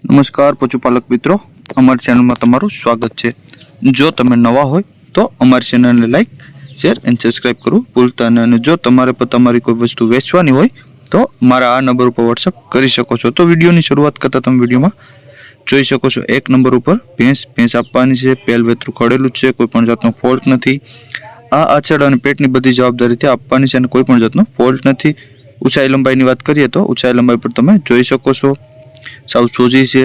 नमस्कार पशुपालक मित्रों, अमर चैनल में तमारू स्वागत है। जो तमे नवा हो तो अमर चैनल ने लाइक शेर एंड सब्सक्राइब करो भूलता नहीं। जो तमारे पर तमारी कोई वस्तु वेचवानी हो तो मारा आ नंबर पर व्हाट्सएप करी सको छो। तो वीडियो की शुरुआत करता तमे वीडियो में જોઈ શકો છો। એક નંબર ઉપર ભેંસ આપવાની છે, પેલ વેતરું ખડેલું છે, કોઈ પણ જાતનો ફોલ્ટ નથી। આ આછડ અને પેટની બધી જવાબદારીથી આપવાની છે અને કોઈ પણ જાતનો ફોલ્ટ નથી। ઊંચાઈ લંબાઈની વાત કરીએ તો ઊંચાઈ લંબાઈ પર તમે જોઈ શકો છો, સાવ સોજી છે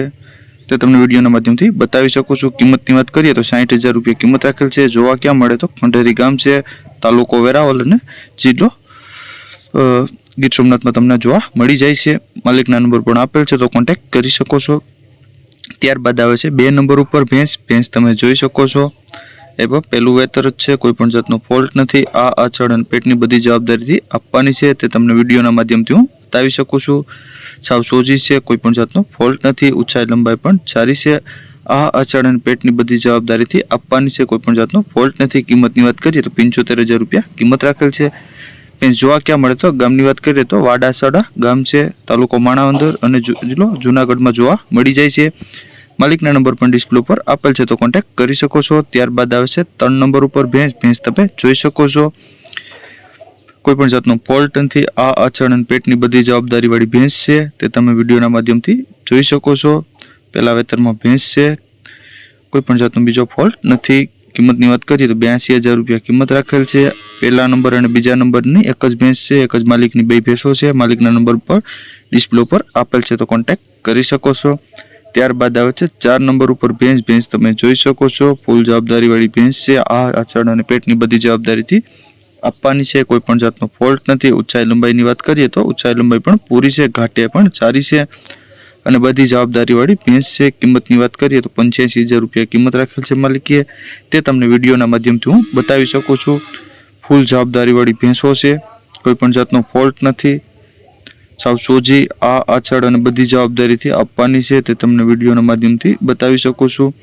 તે તમને વિડીયોના માધ્યમથી બતાવી શકો છો। કિંમતની વાત કરીએ તો 60,000 રૂપિયા કિંમત રાખેલ છે। જોવા ક્યાં મળે તો ખંડેરી ગામ છે, તાલુકો વેરાવળ અને જિલ્લો ગીર સોમનાથમાં તમને જોવા મળી જાય છે। માલિકના નંબર પણ આપેલ છે તો કોન્ટેક્ટ કરી શકો છો। ત્યારબાદ આવે છે 2 નંબર ઉપર ભેંસ તમે જોઈ શકો છો। એ પણ પહેલું વેતર જ છે, કોઈ પણ જાતનો ફોલ્ટ નથી। આ આછડ અને પેટની બધી જવાબદારીથી આપવાની છે તે તમને વિડીયોના માધ્યમથી હું બતાવી શકું છું। સાવ સોજી છે, કોઈ પણ જાતનો ફોલ્ટ નથી। ઊંચાઈ લંબાઈ પણ સારી છે। આ આછડ અને પેટની બધી જવાબદારીથી આપવાની છે, કોઈ પણ જાતનો ફોલ્ટ નથી। કિંમતની વાત કરીએ તો 75,000 રૂપિયા કિંમત રાખેલ છે। ભેંસ જોવા ક્યાં મળે તો ગામની વાત કરીએ તો વાડાસડા ગામ છે, તાલુકો માણાવદર અને જિલ્લો જુનાગઢમાં જોવા મળી જાય છે। માલિકના નંબર પણ ડિસ્પ્લે પર આપેલ છે તો કોન્ટેક્ટ કરી શકો છો। ત્યારબાદ આવે છે 3 નંબર ઉપર ભેંસ તમે જોઈ શકો છો, કોઈ પણ જાતનો ફોલ્ટ નથી। આ આછડ અને પેટની બધી જવાબદારી વાળી ભેંસ છે તે તમે વિડીયોના માધ્યમથી જોઈ શકો છો। પહેલા વેતરમાં ભેંસ છે, કોઈ પણ જાતનો બીજો ફોલ્ટ નથી। કિંમતની વાત કરીએ તો 82,000 રૂપિયા કિંમત રાખેલ છે। પહેલા નંબર અને બીજા નંબરની એક જ ભેંસ છે, એક જ માલિકની બે ભેંસો છે। માલિકના નંબર પર ડિસ્પ્લે પર આપેલ છે તો કોન્ટેક્ટ કરી શકો છો। ત્યારબાદ આવે છે 4 નંબર ઉપર ભેંસ તમે જોઈ શકો છો, ફૂલ જવાબદારી વાળી ભેંસ છે। આ આછડ અને પેટની બધી જવાબદારીથી આપવાની છે, કોઈ પણ જાતનો ફોલ્ટ નથી। ઊંચાઈ લંબાઈની વાત કરીએ તો ઊંચાઈ લંબાઈ પણ પૂરી છે, ઘાટિયા પણ સારી છે અને બધી જવાબદારી વાળી ભેંસ છે। કિંમતની વાત કરીએ તો 85,000 રૂપિયા કિંમત રાખેલ છે માલિકીએ, તે તમને વિડીયોના માધ્યમથી હું બતાવી શકું છું। ફૂલ જવાબદારી વાળી ભેંસો છે, કોઈ પણ જાતનો ફોલ્ટ નથી। સાવ સોજી આ આછડ અને બધી જવાબદારીથી આપવાની છે તે તમને વિડીયોના માધ્યમથી બતાવી શકું છું।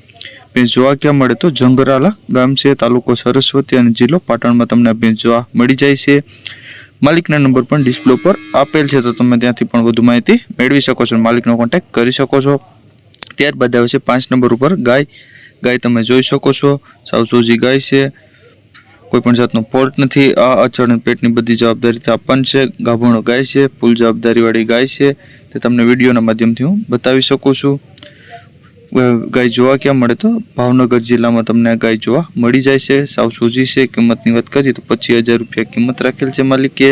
ભેંસ જોવા ક્યાં મળે તો જંગરાલા ગામ છે, તાલુકો સરસ્વતી અને જિલ્લો પાટણમાં તમને આ ભેંસ જોવા મળી જાય છે। માલિકના નંબર પણ ડિસ્પ્લે પર આપેલ છે તો તમે ત્યાંથી પણ વધુ માહિતી મેળવી શકો છો, માલિકનો કોન્ટેક્ટ કરી શકો છો। ત્યારબાદ આવે છે 5 નંબર ઉપર ગાય તમે જોઈ શકો છો, સાવ સોજી ગાય છે, કોઈ પણ જાતનો ફોલ્ટ નથી। આ આછડ અને પેટની બધી જવાબદારીથી આપવાની છે। ગાભણો ગાય છે, ફૂલ જવાબદારી વાળી ગાય છે તે તમને વિડીયોના માધ્યમથી હું બતાવી શકું છું। ગાય જોવા ક્યાં મળે તો ભાવનગર જિલ્લામાં તમને આ ગાય જોવા મળી જાય છે, સાવ સોજી છે। કિંમતની વાત કરીએ તો 25,000 રૂપિયા કિંમત રાખેલ છે માલિકે,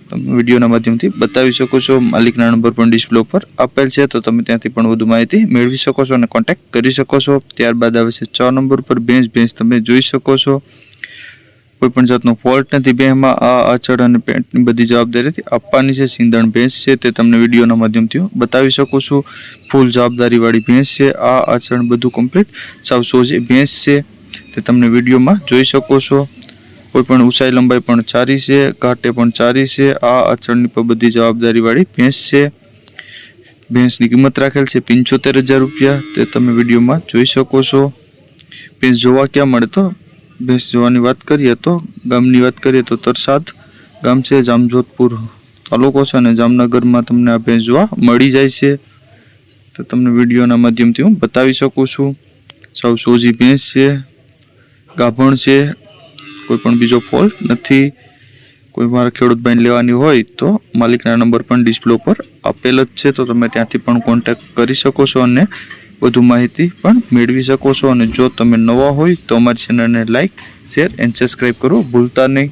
તમે વિડીયોના માધ્યમથી બતાવી શકો છો। માલિકના નંબર પણ ડિસ્પ્લે ઉપર આપેલ છે તો તમે ત્યાંથી પણ વધુ માહિતી મેળવી શકો છો અને કોન્ટેક્ટ કરી શકો છો। ત્યારબાદ આવે છે 6 નંબર પર ભેંસ તમે જોઈ શકો છો, કોઈ પણ જાતનો ફોલ્ટ નથી। ભેંસમાં આ આછડ અને પેટની બધી જવાબદારીથી આપવાની છે। સિંધણ ભેંસ છે તે તમને વિડીયોના માધ્યમથી બતાવી શકું છું, ફૂલ જવાબદારી વાળી ભેંસ છે। આ આછડ બધું કમ્પ્લીટ સાવ સોજી ભેંસ છે તે તમને વિડીયોમાં જોઈ શકો છો। કોઈ પણ ઊંચાઈ લંબાઈ પણ સારી છે, ઘાટે પણ સારી છે। આ આછડની પર બધી જવાબદારી વાળી ભેંસ છે। ભેંસની કિંમત રાખેલ છે 75,000 રૂપિયા, તે તમે વિડીયોમાં જોઈ શકો છો। ભેંસ જોવા ક્યાં મળે તો ભેંસ જોવાની વાત કરીએ તો ગામની વાત કરીએ તો તરસાદ ગામ છે, જામજોધપુર તાલુકો છે અને જામનગરમાં તમને આ ભેંસ જોવા મળી જાય છે તો તમને વિડીયોના માધ્યમથી હું બતાવી શકું છું। સાવ સોજી ભેંસ છે, ગાભણ છે, કોઈ પણ બીજો ફોલ્ટ નથી। કોઈ મારા ખેડૂત ભાઈને લેવાની હોય તો માલિકના નંબર પણ ડિસ્પ્લે પર આપેલ જ છે તો તમે ત્યાંથી પણ કોન્ટેક્ટ કરી શકો છો અને વધુ માહિતી પણ મેળવી શકો છો। અને જો તમે નવા હોય તો અમારી ચેનલને લાઈક શેર એન્ડ સબસ્ક્રાઈબ કરો ભૂલતા નહીં।